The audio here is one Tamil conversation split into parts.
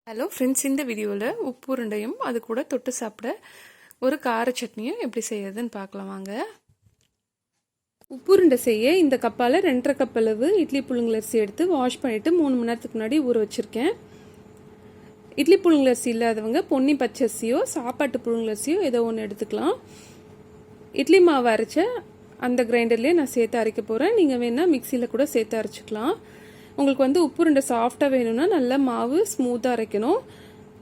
ஹலோ ஃப்ரெண்ட்ஸ், இந்த வீடியோவில் உப்பு உருண்டையும் அது கூட தொட்டு சாப்பிட ஒரு கார சட்னியும் எப்படி செய்யறதுன்னு பார்க்கலாம் வாங்க. உப்பு உருண்டை செய்ய இந்த கப்பால் 2.5 கப் அளவு இட்லி புழுங்கலரிசி எடுத்து வாஷ் பண்ணிவிட்டு 3 மணி நேரத்துக்கு முன்னாடி ஊற வச்சுருக்கேன். இட்லி புழுங்கலரிசி இல்லாதவங்க பொன்னி பச்சரிசியோ சாப்பாட்டு புழுங்கலரிசியோ ஏதோ ஒன்று எடுத்துக்கலாம். இட்லி மாவு அரைச்ச அந்த கிரைண்டர்லேயே நான் சேர்த்து அரைக்க போகிறேன். நீங்கள் வேணால் மிக்சியில் கூட சேர்த்து அரைச்சிக்கலாம். உங்களுக்கு உப்பு உருண்டை சாஃப்டாக வேணும்னா நல்லா மாவு ஸ்மூத்தாக அரைக்கணும்.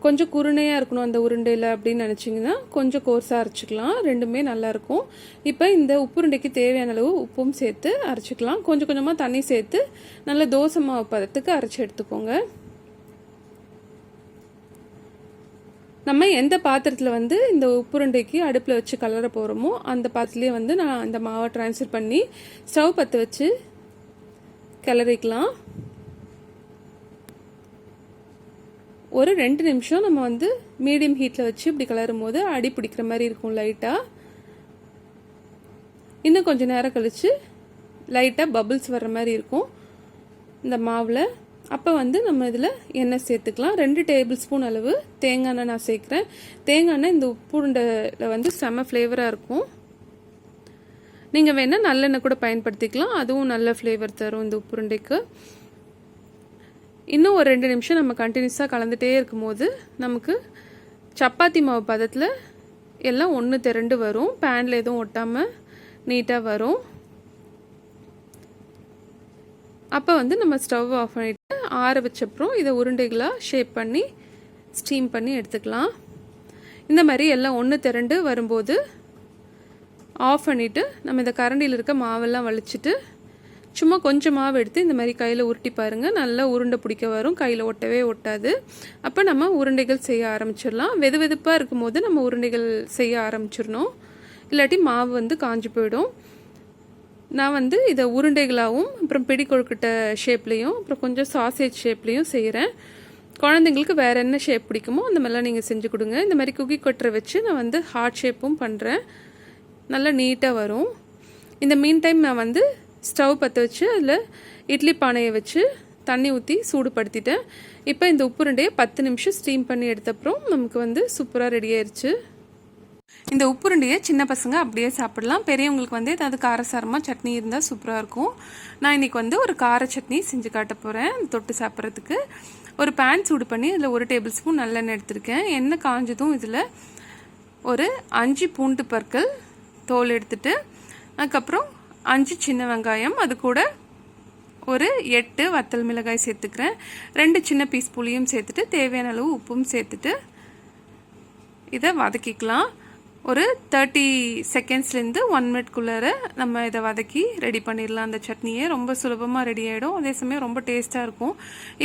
கொஞ்சம் குருணையாக இருக்கணும் அந்த உருண்டையில் அப்படின்னு நினச்சிங்கன்னா கொஞ்சம் கோர்ஸாக அரைச்சிக்கலாம். ரெண்டுமே நல்லாயிருக்கும். இப்போ இந்த உப்பு உருண்டைக்கு தேவையான அளவு உப்பும் சேர்த்து அரைச்சிக்கலாம். கொஞ்சம் கொஞ்சமாக தண்ணி சேர்த்து நல்லா தோசை மாவு பதத்துக்கு அரைச்சி எடுத்துக்கோங்க. நம்ம எந்த பாத்திரத்தில் இந்த உப்புருண்டைக்கு அடுப்பில் வச்சு கலர போகிறோமோ அந்த பாத்திரத்துலேயே நான் இந்த மாவை ட்ரான்ஸ்ஃபர் பண்ணி ஸ்டவ் பற்ற வச்சு கிளறிக்கலாம். ஒரு 2 நிமிஷம் நம்ம மீடியம் ஹீட்டில் வச்சு இப்படி கிளறும் போது அடி பிடிக்கிற மாதிரி இருக்கும் லைட்டாக. இன்னும் கொஞ்சம் நேரம் கழித்து லைட்டாக பபிள்ஸ் வர்ற மாதிரி இருக்கும் இந்த மாவில். அப்போ நம்ம இதில் எண்ணெய் சேர்த்துக்கலாம். 2 டேபிள் ஸ்பூன் அளவு தேங்காய் எண்ணெய் நான் சேர்க்குறேன். தேங்காய் எண்ணெய் இந்த உப்பு உருண்டையில் செம்ம ஃப்ளேவராக இருக்கும். நீங்கள் வேணால் நல்லெண்ணெய் கூட பயன்படுத்திக்கலாம், அதுவும் நல்ல ஃப்ளேவர் தரும் இந்த உப்பு உருண்டைக்கு. இன்னும் ஒரு 2 நிமிஷம் நம்ம கண்டினியூஸாக கலந்துகிட்டே இருக்கும்போது நமக்கு சப்பாத்தி மாவு பதத்தில் எல்லாம் ஒன்று திரண்டு வரும். பேனில் எதுவும் ஒட்டாமல் நீட்டாக வரும். அப்போ நம்ம ஸ்டவ் ஆஃப் பண்ணிவிட்டு ஆற வச்சப்புறம் இதை உருண்டைகளாக ஷேப் பண்ணி ஸ்டீம் பண்ணி எடுத்துக்கலாம். இந்த மாதிரி எல்லாம் ஒன்று திரண்டு வரும்போது ஆஃப் பண்ணிவிட்டு நம்ம இந்த கரண்டியில் இருக்க மாவெல்லாம் வலிச்சிட்டு சும்மா கொஞ்சம் மாவு எடுத்து இந்த மாதிரி கையில் உருட்டி பாருங்கள். நல்லா உருண்டை பிடிக்க வரும், கையில் ஒட்டவே ஒட்டாது. அப்போ நம்ம உருண்டைகள் செய்ய ஆரம்பிச்சிடலாம். வெது வெதுப்பாக இருக்கும்போது நம்ம உருண்டைகள் செய்ய ஆரம்பிச்சிடணும், இல்லாட்டி மாவு காஞ்சி போயிடும். நான் இதை உருண்டைகளாகவும் அப்புறம் பிடி கொழுக்கட்டை ஷேப்லேயும் அப்புறம் கொஞ்சம் சாசேஜ் ஷேப்லேயும் செய்கிறேன். குழந்தைங்களுக்கு வேறு என்ன ஷேப் பிடிக்குமோ அந்த மாதிரிலாம் நீங்கள் செஞ்சு கொடுங்க. இந்த மாதிரி குக்கி கொட்டரை வச்சு நான் ஹார்ட் ஷேப்பும் பண்ணுறேன். நல்லா நீட்டாக வரும். இந்த மீன் டைம் நான் ஸ்டவ் பற்ற வச்சு அதில் இட்லி பானையை வச்சு தண்ணி ஊற்றி சூடுபடுத்திட்டேன். இப்போ இந்த உப்பு உருண்டையை 10 நிமிஷம் ஸ்டீம் பண்ணி எடுத்தப்புறம் நமக்கு சூப்பராக ரெடி ஆயிடுச்சு. இந்த உப்பு உருண்டையை சின்ன பசங்க அப்படியே சாப்பிடலாம். பெரியவங்களுக்கு ஏதாவது காரசாரமாக சட்னி இருந்தால் சூப்பராக இருக்கும். நான் இன்றைக்கி ஒரு கார சட்னி செஞ்சு காட்ட போகிறேன். தொட்டு சாப்பிட்றதுக்கு ஒரு பேன் சூடு பண்ணி அதில் 1 டேபிள் ஸ்பூன் நல்லெண்ணெய் எடுத்திருக்கேன். எண்ணெய் காஞ்சதும் இதில் ஒரு 5 பூண்டு பற்கள் தோல் எடுத்துட்டு, அதுக்கப்புறம் 5 சின்ன வெங்காயம், அது கூட ஒரு 8 வத்தல் மிளகாய் சேர்த்துக்கிறேன். 2 சின்ன பீஸ் புளியும் சேர்த்துட்டு தேவையான அளவு உப்பும் சேர்த்துட்டு இதை வதக்கிக்கலாம். ஒரு 30 செகண்ட்ஸ்லேருந்து 1 மினிட்குள்ளார நம்ம இதை வதக்கி ரெடி பண்ணிடலாம். அந்த சட்னியே ரொம்ப சுலபமாக ரெடி ஆகிடும், அதே சமயம் ரொம்ப டேஸ்ட்டாக இருக்கும்.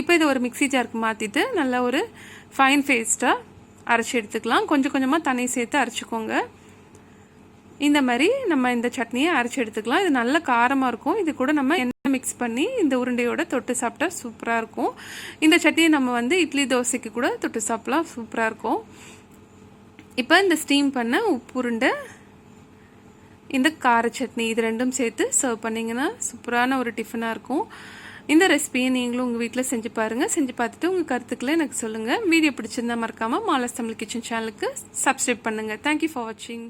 இப்போ இதை ஒரு மிக்ஸி ஜாருக்கு மாற்றிட்டு நல்லா ஒரு ஃபைன் பேஸ்ட்டாக அரைச்சி எடுத்துக்கலாம். கொஞ்சம் கொஞ்சமாக தண்ணி சேர்த்து அரைச்சிக்கோங்க. இந்த மாதிரி நம்ம இந்த சட்னியை அரைச்சி எடுத்துக்கலாம். இது நல்ல காரமாக இருக்கும். இது கூட நம்ம எண்ணெய் மிக்ஸ் பண்ணி இந்த உருண்டையோட தொட்டு சாப்பிட்டா சூப்பராக இருக்கும். இந்த சட்னியை நம்ம இட்லி தோசைக்கு கூட தொட்டு சாப்பிடலாம், சூப்பராக இருக்கும். இப்போ இந்த ஸ்டீம் பண்ண உப்பு உருண்டை, இந்த கார சட்னி, இது ரெண்டும் சேர்த்து சர்வ் பண்ணிங்கன்னா சூப்பரான ஒரு டிஃபனாக இருக்கும். இந்த ரெசிபியை நீங்களும் உங்கள் வீட்டில் செஞ்சு பாருங்கள். செஞ்சு பார்த்துட்டு உங்கள் கருத்துக்களை எனக்கு சொல்லுங்கள். வீடியோ பிடிச்சிருந்தா மறக்காமல் மாலஸ் தமிழ் கிச்சன் சேனலுக்கு சப்ஸ்கிரைப் பண்ணுங்கள். தேங்க்யூ ஃபார் வாட்சிங்.